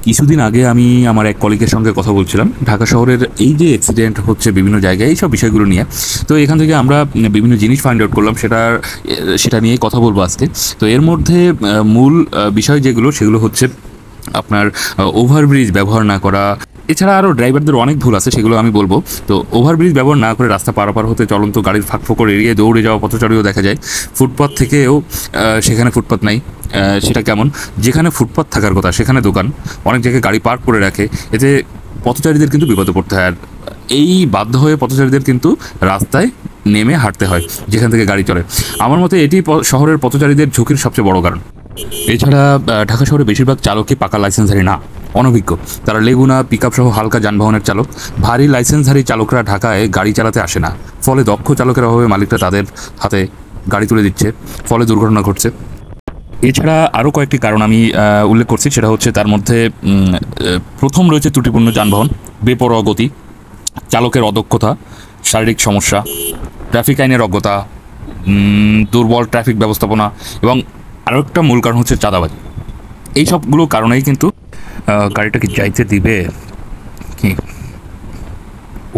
কিছুদিন আগে আমি আমার এক কলিগের সঙ্গে কথা বলছিলাম ঢাকা শহরের এই যে অ্যাক্সিডেন্ট হচ্ছে বিভিন্ন জায়গায় এইসব বিষয়গুলো নিয়ে। তো এখান থেকে আমরা বিভিন্ন জিনিস ফাইন্ড আউট করলাম, সেটা নিয়েই কথা বলবো আজকে। তো এর মধ্যে মূল বিষয় যেগুলো সেগুলো হচ্ছে আপনার ওভারব্রিজ ব্যবহার না করা, এছাড়া আরও ড্রাইভারদের অনেক ভুল আছে, সেগুলো আমি বলবো। তো ওভারব্রিজ ব্যবহার না করে রাস্তা পারাপার হতে চলন্ত গাড়ির ফাঁকফোকর এড়িয়ে দৌড়ে যাওয়া পথচারীও দেখা যায়। ফুটপাথ থেকেও সেখানে ফুটপাথ নাই, সেটা কেমন? যেখানে ফুটপাথ থাকার কথা সেখানে দোকান, অনেক জায়গায় গাড়ি পার্ক করে রাখে, এতে পথচারীদের কিন্তু বিপদে পড়তে হয়। আর এই বাধ্য হয়ে পথচারীদের কিন্তু রাস্তায় নেমে হাঁটতে হয় যেখান থেকে গাড়ি চলে। আমার মতে এটি শহরের পথচারীদের ঝুঁকির সবচেয়ে বড় কারণ। এছাড়া ঢাকা শহরে বেশিরভাগ চালকই পাকা লাইসেন্সধারী না, অনভিজ্ঞ। তারা লেগুনা, পিকআপ সহ হালকা যানবাহনের চালক। ভারী লাইসেন্সধারী চালকরা ঢাকায় গাড়ি চালাতে আসে না, ফলে দক্ষ চালকের অভাবে মালিকরা তাদের হাতে গাড়ি তুলে দিচ্ছে, ফলে দুর্ঘটনা ঘটছে। এছাড়া আরও কয়েকটি কারণ আমি উল্লেখ করছি, সেটা হচ্ছে তার মধ্যে প্রথম রয়েছে ত্রুটিপূর্ণ যানবাহন, বেপরোয়া গতি, চালকের অদক্ষতা, শারীরিক সমস্যা, ট্রাফিক আইনের অজ্ঞতা, দুর্বল ট্রাফিক ব্যবস্থাপনা, এবং আরও একটা মূল কারণ হচ্ছে চাঁদাবাজি। এই সবগুলো কারণেই কিন্তু গাড়িটা কি যাইতে দিবে কি?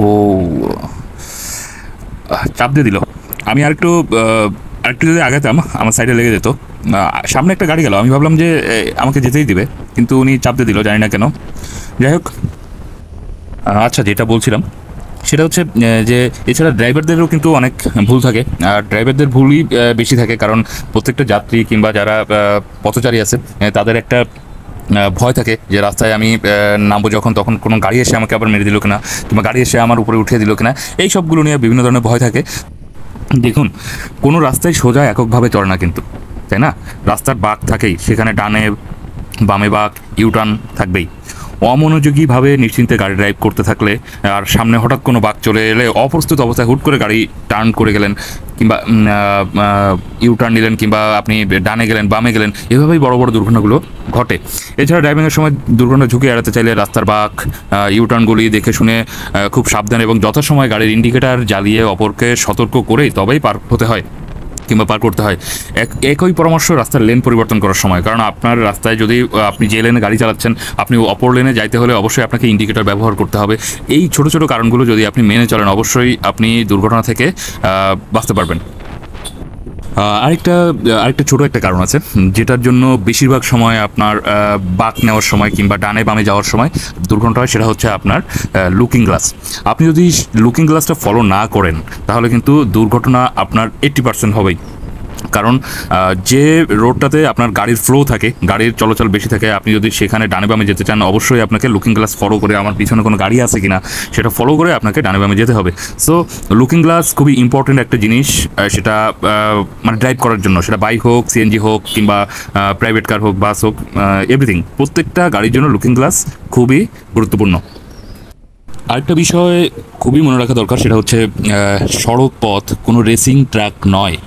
ও চাপ দিয়ে দিল। আমি আরেকটু যদি আগাতাম আমার সাইডে লেগে যেত। সামনে একটা গাড়ি গেল, আমি ভাবলাম যে আমাকে যেতেই দিবে, কিন্তু উনি চাপ দিয়ে দিল, জানি না কেন। যাই হোক, আচ্ছা, যেটা বলছিলাম সেটা হচ্ছে যে এছাড়া ড্রাইভারদেরও কিন্তু অনেক ভুল থাকে। আর ড্রাইভারদের ভুলই বেশি থাকে, কারণ প্রত্যেকটা যাত্রী কিংবা যারা পথচারী আছে তাদের একটা ভয় থাকে যে রাস্তায় আমি নামবো যখন, তখন কোনো গাড়ি এসে আমাকে আবার মেরে দিল কিনা, কিংবা গাড়ি এসে আমার উপরে উঠিয়ে দিল কিনা, এই সবগুলো নিয়ে বিভিন্ন ধরনের ভয় থাকে। দেখুন, কোনো রাস্তায় সোজা এককভাবে চলে না কিন্তু, তাই না? রাস্তার বাঁক থাকেই, সেখানে ডানে বামে বাঁক, ইউটার্ন থাকবেই। অমনোযোগীভাবে নিশ্চিন্তে গাড়ি ড্রাইভ করতে থাকলে আর সামনে হঠাৎ কোনো বাঁক চলে এলে অপ্রস্তুত অবস্থায় হুট করে গাড়ি টার্ন করে গেলেন, কিংবা ইউটার্ন নিলেন, কিংবা আপনি ডানে গেলেন বামে গেলেন, এভাবেই বড় বড় দুর্ঘটনাগুলো ঘটে। এছাড়া ড্রাইভিংয়ের সময় দুর্ঘটনা ঝুঁকি এড়াতে চাইলে রাস্তার বাঁক, ইউটার্নগুলি দেখে শুনে খুব সাবধান এবং যথাসময় গাড়ির ইন্ডিকেটার জ্বালিয়ে অপরকে সতর্ক করেই তবেই পার হতে হয় কিংবা পার করতে হয়। একই পরামর্শ রাস্তার লেন পরিবর্তন করার সময়, কারণ আপনার রাস্তায় যদি আপনি যে লেনে গাড়ি চালাচ্ছেন, আপনি অপর লেনে যাইতে হলে অবশ্যই আপনাকে ইন্ডিকেটর ব্যবহার করতে হবে। এই ছোট ছোট কারণগুলো যদি আপনি মেনে চলেন, অবশ্যই আপনি দুর্ঘটনা থেকে বাঁচতে পারবেন। আরেকটা ছোটো একটা কারণ আছে, যেটার জন্য বেশিরভাগ সময় আপনার বাঁক নেওয়ার সময় কিংবা ডানে বামে যাওয়ার সময় দুর্ঘটনা হয়, সেটা হচ্ছে আপনার লুকিং গ্লাস। আপনি যদি লুকিং গ্লাসটা ফলো না করেন, তাহলে কিন্তু দুর্ঘটনা আপনার 80% হবেই। কারণ যে রোডটাতে আপনার গাড়ির ফ্লো থাকে, গাড়ির চলাচল বেশি থাকে, আপনি যদি সেখানে ডানে বামে যেতে চান, অবশ্যই আপনাকে লুকিং গ্লাস ফলো করে, আমার পিছনে কোনো গাড়ি আছে কিনা সেটা ফলো করে আপনাকে ডানে বামে যেতে হবে। সো লুকিং গ্লাস খুবই ইম্পর্টেন্ট একটা জিনিস, সেটা মানে ড্রাইভ করার জন্য, সেটা বাইক হোক, সিএনজি হোক, কিংবা প্রাইভেট কার হোক, বাস হোক, এভরিথিং, প্রত্যেকটা গাড়ির জন্য লুকিং গ্লাস খুবই গুরুত্বপূর্ণ। আরেকটা বিষয় খুবই মনে রাখা দরকার, সেটা হচ্ছে সড়ক পথ কোনো রেসিং ট্র্যাক নয়।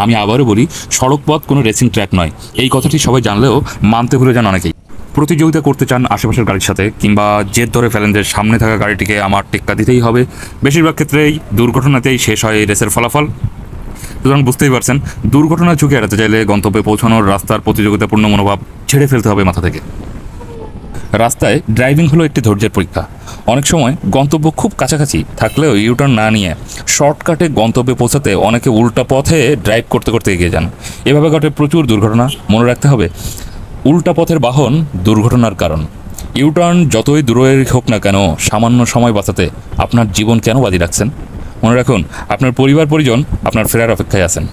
আমি আবারও বলি, সড়ক পথ কোনো রেসিং ট্র্যাক নয়। এই কথাটি সবাই জানলেও মানতে ভুলে যান অনেকেই। প্রতিযোগিতা করতে চান আশেপাশের গাড়ির সাথে, কিংবা জেদ ধরে ফেলেন যে সামনে থাকা গাড়িটিকে আমার টেক্কা দিতেই হবে। বেশিরভাগ ক্ষেত্রেই দুর্ঘটনাতেই শেষ হয় এই রেসের ফলাফল। সুতরাং বুঝতেই পারছেন, দুর্ঘটনার ঝুঁকি এড়াতে চাইলে গন্তব্যে পৌঁছানোর রাস্তার প্রতিযোগিতাপূর্ণ মনোভাব ছেড়ে ফেলতে হবে মাথা থেকে। রাস্তায় ড্রাইভিং হলো একটি ধৈর্যের পরীক্ষা। অনেক সময় গন্তব্য খুব কাছাকাছি থাকলেও ইউটার্ন না নিয়ে শর্টকাটে গন্তব্যে পৌঁছাতে অনেকে উল্টা পথে ড্রাইভ করতে করতে এগিয়ে যান। এভাবে ঘটে প্রচুর দুর্ঘটনা। মনে রাখতে হবে, উল্টা পথের বাহন দুর্ঘটনার কারণ। ইউটার্ন যতই দূরের হোক না কেন, সামান্য সময় বাঁচাতে আপনার জীবন কেন বাজি রাখছেন? মনে রাখুন, আপনার পরিবার পরিজন আপনার ফেরার অপেক্ষায় আছেন।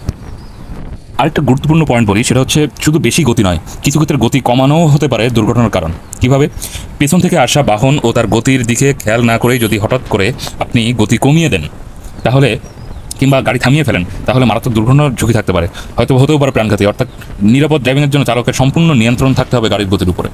আরেকটা গুরুত্বপূর্ণ পয়েন্ট বলি, সেটা হচ্ছে শুধু বেশি গতি নয়, কিছু ক্ষেত্রে গতি কমানোও হতে পারে দুর্ঘটনার কারণ। কিভাবে? পেছন থেকে আসা বাহন ও তার গতির দিকে খেয়াল না করেই যদি হঠাৎ করে আপনি গতি কমিয়ে দেন, তাহলে কিংবা গাড়ি থামিয়ে ফেলেন, তাহলে মারাত্মক দুর্ঘটনার ঝুঁকি থাকতে পারে, হয়তো হতেও পারে প্রাণঘাতী। অর্থাৎ নিরাপদ ড্রাইভিংয়ের জন্য চালকের সম্পূর্ণ নিয়ন্ত্রণ থাকতে হবে গাড়ির গতির উপরে।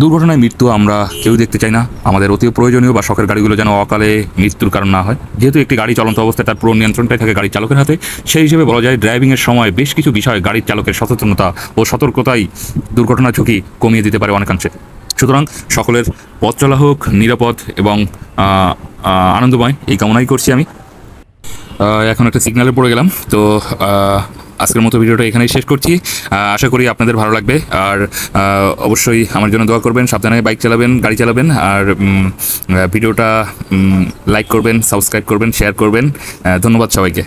দুর্ঘটনায় মৃত্যু আমরা কেউ দেখতে চাই না। আমাদের অতি প্রয়োজনীয় বা শখের গাড়িগুলো যেন অকালে মৃত্যুর কারণ না হয়। যেহেতু একটি গাড়ি চলন্ত অবস্থায় তার পুরো নিয়ন্ত্রণটাই থাকে গাড়ির চালকের হাতে, সেই হিসেবে বলা যায় ড্রাইভিংয়ের সময় বেশ কিছু বিষয় গাড়ির চালকের সচেতনতা ও সতর্কতাই দুর্ঘটনার ঝুঁকি কমিয়ে দিতে পারে অনেকাংশে। সুতরাং সকলের পথ চলা হোক নিরাপদ এবং আনন্দময়, এই কামনাই করছি আমি। এখন একটা সিগন্যালে পড়ে গেলাম, তো আজকের মতো ভিডিওটা এখানেই শেষ করছি। আশা করি আপনাদের ভালো লাগবে। আর অবশ্যই আমার জন্য দোয়া করবেন, সাবধানে বাইক চালাবেন, গাড়ি চালাবেন। আর ভিডিওটা লাইক করবেন, সাবস্ক্রাইব করবেন, শেয়ার করবেন। ধন্যবাদ সবাইকে।